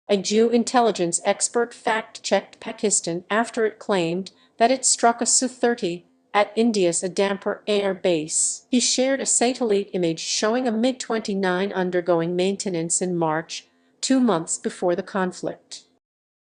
A Jew intelligence expert fact-checked Pakistan after it claimed that it struck a Su-30 at India's Adampur air base. He shared a satellite image showing a MiG-29 undergoing maintenance in March, 2 months before the conflict.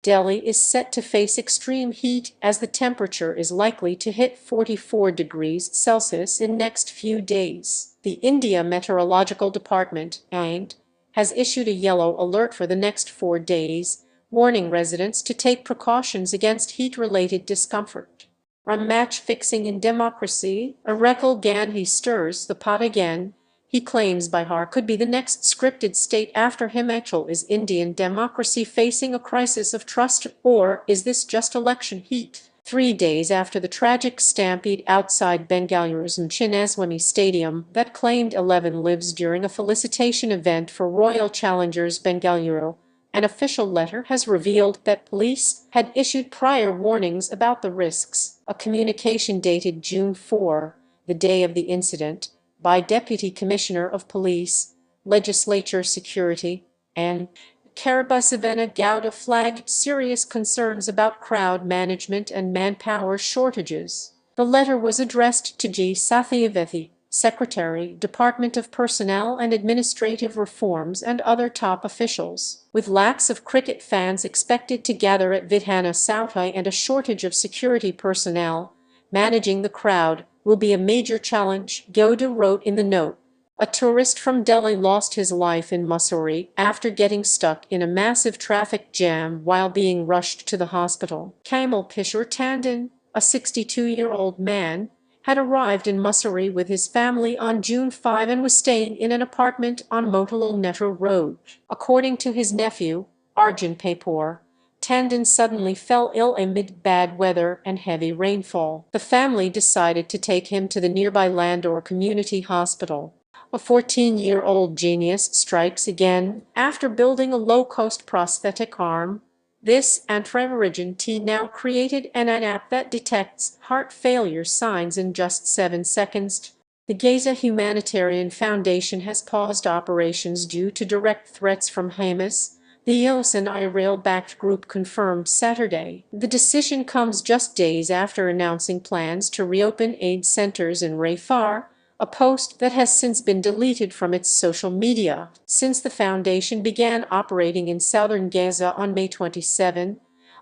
Delhi is set to face extreme heat as the temperature is likely to hit 44 degrees Celsius in next few days. The India Meteorological Department (IMD) has issued a yellow alert for the next 4 days, warning residents to take precautions against heat-related discomfort. On match-fixing in democracy, Rahul Gandhi stirs the pot again. He claims Bihar could be the next scripted state after Himachal. Is Indian democracy facing a crisis of trust, or is this just election heat? 3 days after the tragic stampede outside Bengaluru's Chinnaswamy Stadium that claimed 11 lives during a felicitation event for Royal Challengers Bengaluru, an official letter has revealed that police had issued prior warnings about the risks. A communication dated June 4, the day of the incident, by Deputy Commissioner of Police, Legislature Security, and Karabasavena Gowda flagged serious concerns about crowd management and manpower shortages. The letter was addressed to G. Satyavethi, Secretary, Department of Personnel and Administrative Reforms, and other top officials. With lakhs of cricket fans expected to gather at Vidhana Sauthai and a shortage of security personnel, managing the crowd will be a major challenge, Gowda wrote in the note. A tourist from Delhi lost his life in Mussoorie after getting stuck in a massive traffic jam while being rushed to the hospital. Kamal Kishore Tandon, a 62-year-old man, had arrived in Mussoorie with his family on June 5 and was staying in an apartment on Motilal Nehru Road. According to his nephew, Arjun Papoor, Tandon suddenly fell ill amid bad weather and heavy rainfall. The family decided to take him to the nearby Landor Community Hospital. A 14-year-old genius strikes again after building a low-cost prosthetic arm. This Antravarigin T now created an app that detects heart failure signs in just 7 seconds. The Gaza Humanitarian Foundation has paused operations due to direct threats from Hamas, the US and Israel-backed group confirmed Saturday. The decision comes just days after announcing plans to reopen aid centers in Rafah, a post that has since been deleted from its social media. Since the foundation began operating in southern Gaza on May 27,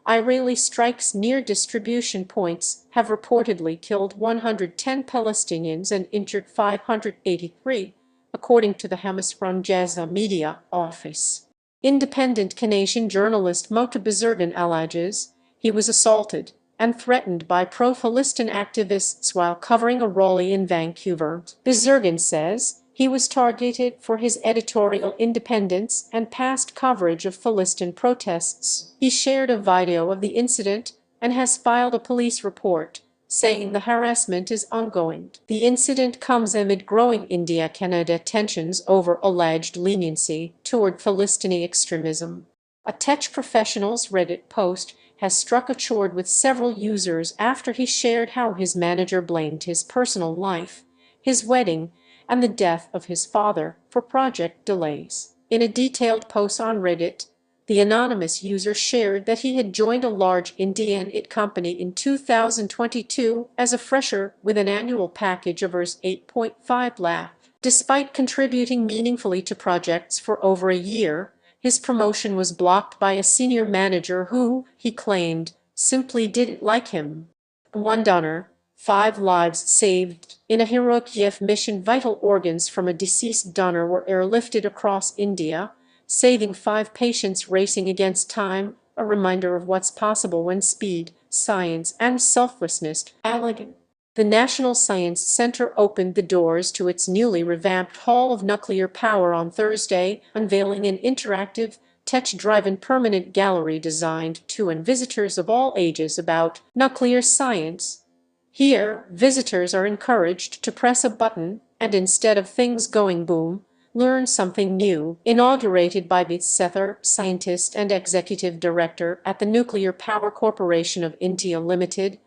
Israeli strikes near distribution points have reportedly killed 110 Palestinians and injured 583, according to the Hamas-run Gaza media office. Independent Canadian journalist Mota Bezergan alleges he was assaulted and threatened by pro-Palestine activists while covering a rally in Vancouver. Bezergan says he was targeted for his editorial independence and past coverage of Palestine protests. He shared a video of the incident and has filed a police report, saying the harassment is ongoing. The incident comes amid growing India-Canada tensions over alleged leniency toward Palestinian extremism. A tech professional's Reddit post has struck a chord with several users after he shared how his manager blamed his personal life, his wedding, and the death of his father for project delays. In a detailed post on Reddit, the anonymous user shared that he had joined a large Indian IT company in 2022 as a fresher with an annual package of Rs 8.5 lakh. Despite contributing meaningfully to projects for over a year, his promotion was blocked by a senior manager who, he claimed, simply didn't like him. One donor, 5 lives saved. In a heroic mission, vital organs from a deceased donor were airlifted across India, saving 5 patients racing against time, a reminder of what's possible when speed, science, and selflessness elegant. The National Science Center opened the doors to its newly revamped Hall of Nuclear Power on Thursday, unveiling an interactive, tech-driven permanent gallery designed to and visitors of all ages about nuclear science. Here, visitors are encouraged to press a button and, instead of things going boom, learn something new. Inaugurated by Bit Sether, scientist and executive director at the Nuclear Power Corporation of India Limited,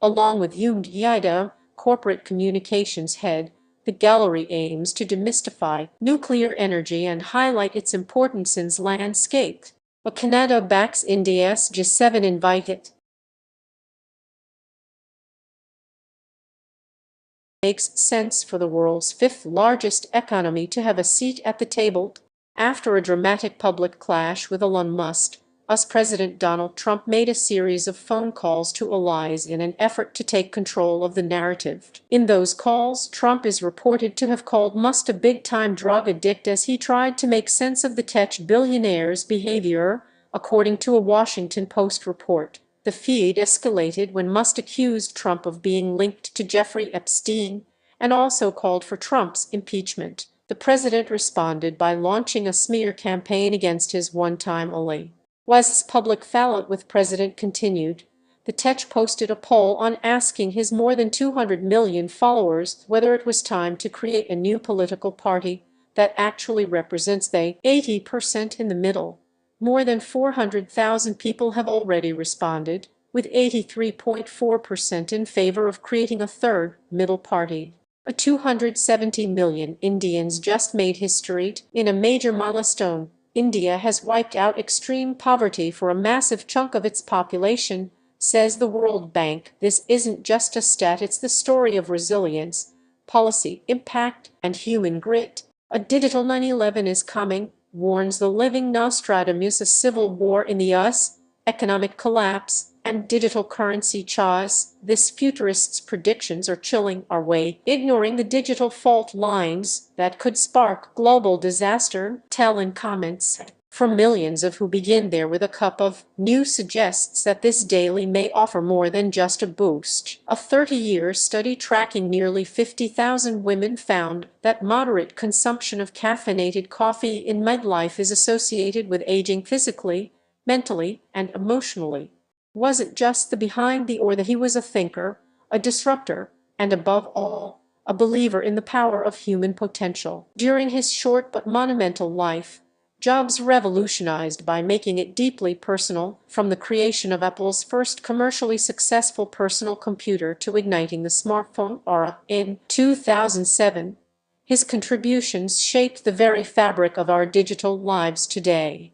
along with Umd Yaida, corporate communications head, the gallery aims to demystify nuclear energy and highlight its importance in landscape. But Canada backs India's G7 invite. Makes sense for the world's fifth largest economy to have a seat at the table. After a dramatic public clash with Elon Musk, US President Donald Trump made a series of phone calls to allies in an effort to take control of the narrative. In those calls, Trump is reported to have called Musk a big-time drug addict as he tried to make sense of the tech billionaire's behavior, according to a Washington Post report. The feud escalated when Musk accused Trump of being linked to Jeffrey Epstein and also called for Trump's impeachment. The president responded by launching a smear campaign against his one-time ally. West's public fallout with president continued. The tech posted a poll on asking his more than 200 million followers whether it was time to create a new political party that actually represents the 80% in the middle. More than 400,000 people have already responded, with 83.4% in favor of creating a third, middle party. 270 million Indians just made history in a major milestone. India has wiped out extreme poverty for a massive chunk of its population, says the World Bank. This isn't just a stat, it's the story of resilience, policy, impact, and human grit. A digital 9/11 is coming, warns the living Nostradamus. A civil war in the US, economic collapse, and digital currency chaos. This futurist's predictions are chilling our way, ignoring the digital fault lines that could spark global disaster. Tell in comments. For millions of who begin there with a cup of new suggests that this daily may offer more than just a boost. A 30-year study tracking nearly 50,000 women found that moderate consumption of caffeinated coffee in midlife is associated with aging physically, mentally, and emotionally. Wasn't just the behind the or that he was a thinker, a disruptor, and above all, a believer in the power of human potential. During his short but monumental life, Jobs revolutionized by making it deeply personal, from the creation of Apple's first commercially successful personal computer to igniting the smartphone era in 2007. His contributions shaped the very fabric of our digital lives today.